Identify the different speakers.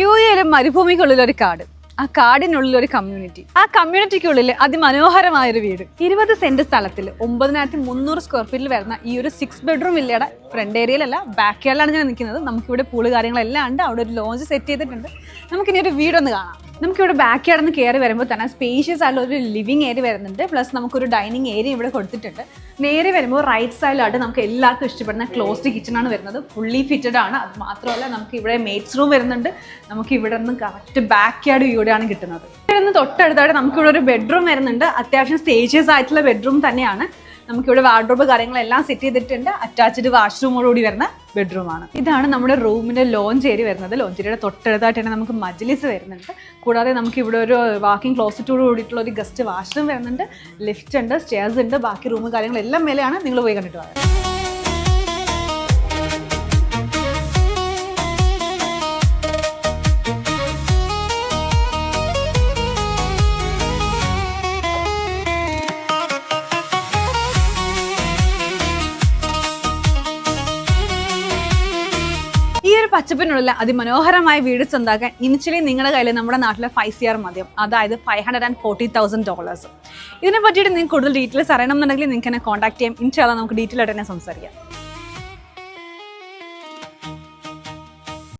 Speaker 1: യുഎഇയിലെ മരുഭൂമിക്കുള്ളിൽ ഒരു കാട്, ആ കാടിനുള്ളിൽ ഒരു കമ്മ്യൂണിറ്റി, ആ കമ്മ്യൂണിറ്റിക്കുള്ളിൽ അതിമനോഹരമായൊരു വീട്. 20 സെന്റ് സ്ഥലത്തിൽ 9300 സ്ക്വയർ ഫീറ്റിൽ വരുന്ന ഈ ഒരു 6 ബെഡ്റൂം വില്ലയുടെ ഫ്രണ്ട് ഏരിയയിലല്ല, ബാക്ക് യാർഡിലാണ് ഞാൻ നിൽക്കുന്നത്. നമുക്കിവിടെ പൂള് കാര്യങ്ങളെല്ലാം ഉണ്ട്, അവിടെ ഒരു ലോഞ്ച് സെറ്റ് ചെയ്തിട്ടുണ്ട്. നമുക്കിനി ഒരു വീടൊന്ന് കാണാം. നമുക്കിവിടെ ബാക്ക് യാർഡിൽ നിന്ന് കയറി വരുമ്പോൾ തന്നെ സ്പേഷ്യസ് ആയിട്ടുള്ള ഒരു ലിവിങ് ഏരിയ വരുന്നുണ്ട്. പ്ലസ് നമുക്കൊരു ഡൈനിങ് ഏരിയ ഇവിടെ കൊടുത്തിട്ടുണ്ട്. നേരെ വരുമ്പോൾ റൈറ്റ് സൈഡിലായിട്ട് നമുക്ക് എല്ലാവർക്കും ഇഷ്ടപ്പെടുന്ന ക്ലോസ്ഡ് കിച്ചണാണ് വരുന്നത്. ഫുള്ളി ഫിറ്റഡ് ആണ്. അത് മാത്രമല്ല നമുക്ക് ഇവിടെ മേറ്റ്സ് റൂം വരുന്നുണ്ട്. നമുക്ക് ഇവിടെ നിന്ന് കറക്റ്റ് ബാക്ക് യാർഡ് വ്യൂടെയാണ് കിട്ടുന്നത്. ഇവിടെ നിന്ന് തൊട്ടടുത്തായിട്ട് നമുക്കിവിടെ ഒരു ബെഡ്റൂം വരുന്നുണ്ട്. അത്യാവശ്യം സ്പേഷ്യസ് ആയിട്ടുള്ള ബെഡ്റൂം തന്നെയാണ്. നമുക്കിവിടെ വാർഡ്രോബ് കാര്യങ്ങളെല്ലാം സെറ്റ് ചെയ്തിട്ടുണ്ട്. അറ്റാച്ച്ഡ് വാഷ്റൂമോടുകൂടി വരുന്ന ബെഡ്റൂമാണ്. ഇതാണ് നമ്മുടെ റൂമിന്റെ ലോഞ്ച് ഏരിയ വരുന്നത്. ലോഞ്ച് ഏരിയയുടെ തൊട്ടടുത്തായിട്ട് തന്നെ നമുക്ക് മജ്ലിസ് വരുന്നുണ്ട്. കൂടാതെ നമുക്ക് ഇവിടെ ഒരു വാക്കിംഗ് ക്ലോസറ്റോട് കൂടിയിട്ടുള്ള ഒരു ഗസ്റ്റ് വാഷ്റൂം വരുന്നുണ്ട്. ലിഫ്റ്റ് ഉണ്ട്, സ്റ്റെയർസ് ഉണ്ട്. ബാക്കി റൂം കാര്യങ്ങളെല്ലാം മേലെയാണ്. നിങ്ങൾ പോയി കണ്ടിട്ട് വരാം. ഈ ഒരു പച്ചപ്പിനുള്ള അതിമനോഹരമായ വീട് സ്വന്താക്കാൻ ഇനിഷ്യലി നിങ്ങളുടെ കയ്യിൽ നമ്മുടെ നാട്ടിലെ 5 CR മതിയും, അതായത് $540,000. ഇതിനെ പറ്റിയിട്ട് നിങ്ങൾക്ക് കൂടുതൽ ഡീറ്റെയിൽസ് അറിയണമെന്നുണ്ടെങ്കിൽ നിങ്ങൾക്ക് എന്നെ കോൺടാക്ട് ചെയ്യാം. ഇൻഷാല്ലാ നമുക്ക് ഡീറ്റെയിൽ ആയിട്ട് തന്നെ സംസാരിക്കാം.